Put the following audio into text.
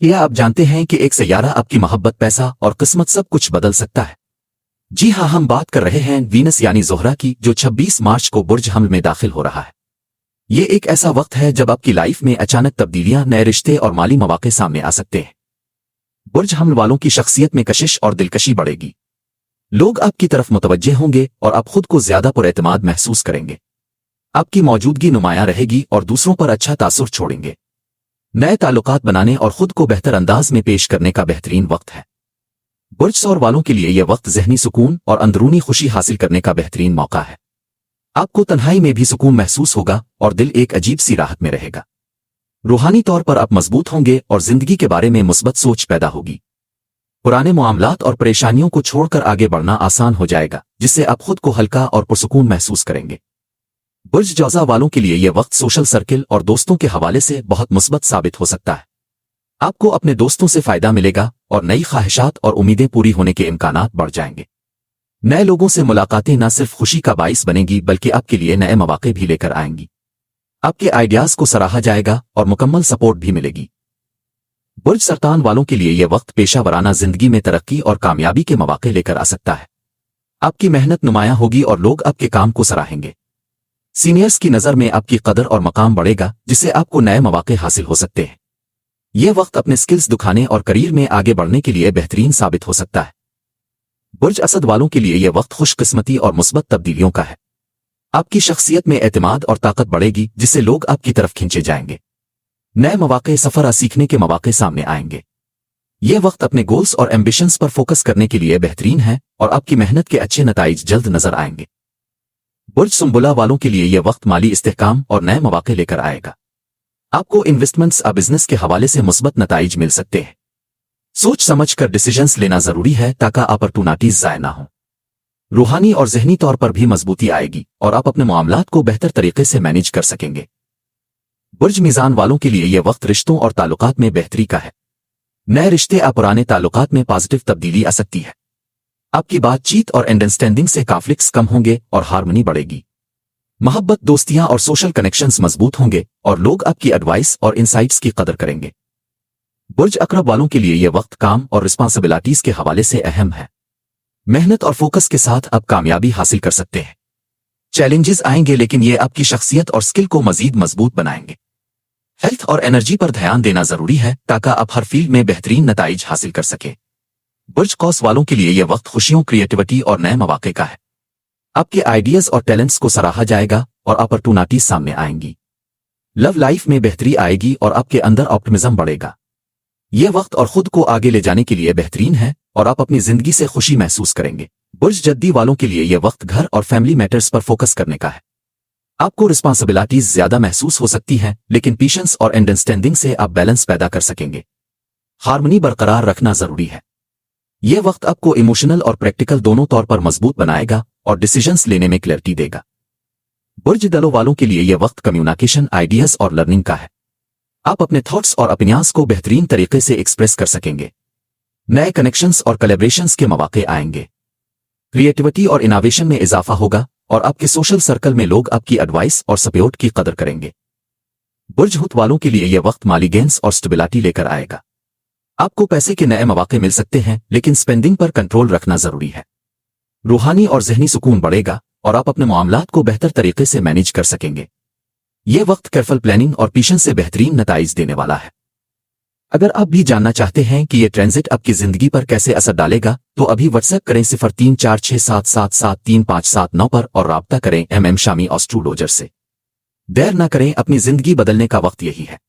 क्या आप जानते हैं कि एक सैयारा आपकी मोहब्बत, पैसा और किस्मत सब कुछ बदल सकता है? जी हाँ, हम बात कर रहे हैं वीनस यानी ज़ोहरा की, जो 26 मार्च को बुर्ज हमल में दाखिल हो रहा है। ये एक ऐसा वक्त है जब आपकी लाइफ में अचानक तब्दीलियां, नए रिश्ते और माली मौके सामने आ सकते हैं। बुर्ज हमल वालों की शख्सियत में कशिश और दिलकशी बढ़ेगी। लोग आपकी तरफ मुतवज्जे होंगे और आप खुद को ज्यादा पुरएतमाद महसूस करेंगे। आपकी मौजूदगी नुमायां रहेगी और दूसरों पर अच्छा तासुर छोड़ेंगे। नए ताल्लुकात बनाने और खुद को बेहतर अंदाज में पेश करने का बेहतरीन वक्त है। बुर्ज सौर वालों के लिए यह वक्त ज़हनी सुकून और अंदरूनी खुशी हासिल करने का बेहतरीन मौका है। आपको तन्हाई में भी सुकून महसूस होगा और दिल एक अजीब सी राहत में रहेगा। रूहानी तौर पर आप मजबूत होंगे और जिंदगी के बारे में मुस्बत सोच पैदा होगी। पुराने मामलात और परेशानियों को छोड़कर आगे बढ़ना आसान हो जाएगा, जिससे आप खुद को हल्का और पुरसुकून महसूस करेंगे। बुर्ज जौज़ा वालों के लिए यह वक्त सोशल सर्किल और दोस्तों के हवाले से बहुत मुस्बत साबित हो सकता है। आपको अपने दोस्तों से फायदा मिलेगा और नई ख्वाहिशात और उम्मीदें पूरी होने के इम्कानात बढ़ जाएंगे। नए लोगों से मुलाकातें न सिर्फ खुशी का बाइस बनेंगी बल्कि आपके लिए नए मौके भी लेकर आएंगी। आपके आइडियाज को सराहा जाएगा और मुकम्मल सपोर्ट भी मिलेगी। बुर्ज सरतान वालों के लिए यह वक्त पेशा वराना जिंदगी में तरक्की और कामयाबी के मौके लेकर आ सकता है। आपकी मेहनत नुमायां होगी और लोग आपके काम को सराहेंगे। सीनियर्स की नज़र में आपकी कदर और मकाम बढ़ेगा, जिससे आपको नए मौके हासिल हो सकते हैं। यह वक्त अपने स्किल्स दिखाने और करियर में आगे बढ़ने के लिए बेहतरीन साबित हो सकता है। बुर्ज असद वालों के लिए यह वक्त खुशकिस्मती और मुस्बत तब्दीलियों का है। आपकी शख्सियत में एतमाद और ताकत बढ़ेगी, जिससे लोग आपकी तरफ खींचे जाएंगे। नए मौके, सफर, सीखने के मौके सामने आएंगे। यह वक्त अपने गोल्स और एम्बिशंस पर फोकस करने के लिए बेहतरीन है और आपकी मेहनत के अच्छे नताइज जल्द नजर आएंगे। बुर्ज सुंबुला वालों के लिए यह वक्त माली इस्तेहकाम और नए मौके लेकर आएगा। आपको इन्वेस्टमेंट्स और बिजनेस के हवाले से मुस्बत नताइज मिल सकते हैं। सोच समझ कर डिसीजंस लेना जरूरी है ताकि अपॉर्चुनिटीज ज़ाया ना हो। रूहानी और ज़हनी तौर पर भी मजबूती आएगी और आप अपने मामलात को बेहतर तरीके से मैनेज कर सकेंगे। बुर्ज मीज़ान वालों के लिए यह वक्त रिश्तों और ताल्लुकात में बेहतरी का है। नए रिश्ते और पुराने ताल्लुकात में पॉजिटिव तब्दीली आ सकती है। आपकी बातचीत और अंडरस्टैंडिंग से कॉन्फ्लिक्ट्स कम होंगे और हार्मनी बढ़ेगी। मोहब्बत, दोस्तियां और सोशल कनेक्शंस मजबूत होंगे और लोग आपकी एडवाइस और इंसाइट्स की कदर करेंगे। बुर्ज अकरब वालों के लिए यह वक्त काम और रिस्पॉन्सिबिलिटीज के हवाले से अहम है। मेहनत और फोकस के साथ आप कामयाबी हासिल कर सकते हैं। चैलेंजेस आएंगे, लेकिन ये आपकी शख्सियत और स्किल को मजीद मजबूत बनाएंगे। हेल्थ और एनर्जी पर ध्यान देना जरूरी है ताकि आप हर फील्ड में बेहतरीन नताइज हासिल कर सके। बुर्ज कौस वालों के लिए यह वक्त खुशियों, क्रिएटिविटी और नए मौके का है। आपके आइडियाज और टैलेंट्स को सराहा जाएगा और अपॉर्चुनिटीज सामने आएंगी। लव लाइफ में बेहतरी आएगी और आपके अंदर ऑप्टिमिज्म बढ़ेगा। यह वक्त और खुद को आगे ले जाने के लिए बेहतरीन है और आप अपनी जिंदगी से खुशी महसूस करेंगे। बुर्ज जद्दी वालों के लिए यह वक्त घर और फैमिली मैटर्स पर फोकस करने का है। आपको रिस्पॉन्सिबिलिटीज ज्यादा महसूस हो सकती हैं, लेकिन पेशेंस और अंडरस्टैंडिंग से आप बैलेंस पैदा कर सकेंगे। हार्मनी बरकरार रखना जरूरी है। यह वक्त आपको इमोशनल और प्रैक्टिकल दोनों तौर पर मजबूत बनाएगा और डिसीजंस लेने में क्लैरिटी देगा। बुर्ज दलों वालों के लिए यह वक्त कम्युनिकेशन, आइडियाज और लर्निंग का है। आप अपने थॉट्स और ओपिनियंस को बेहतरीन तरीके से एक्सप्रेस कर सकेंगे। नए कनेक्शंस और कोलैबोरेशंस के मौके आएंगे। क्रिएटिविटी और इनोवेशन में इजाफा होगा और आपके सोशल सर्कल में लोग आपकी एडवाइस और सपोर्ट की कदर करेंगे। बुर्ज हुत वालों के लिए यह वक्त माली गेन्स और स्टेबिलिटी लेकर आएगा। आपको पैसे के नए मौके मिल सकते हैं, लेकिन स्पेंडिंग पर कंट्रोल रखना जरूरी है। रूहानी और ज़हनी सुकून बढ़ेगा और आप अपने मामलात को बेहतर तरीके से मैनेज कर सकेंगे। यह वक्त केयरफुल प्लानिंग और पेशेंस से बेहतरीन नताइज देने वाला है। अगर आप भी जानना चाहते हैं कि यह ट्रांजिट आपकी जिंदगी पर कैसे असर डालेगा, तो अभी व्हाट्सएप करें 0346777359 पर और राब्ता करें शामी एस्ट्रोलॉजर से। देर न करें, अपनी जिंदगी बदलने का वक्त यही है।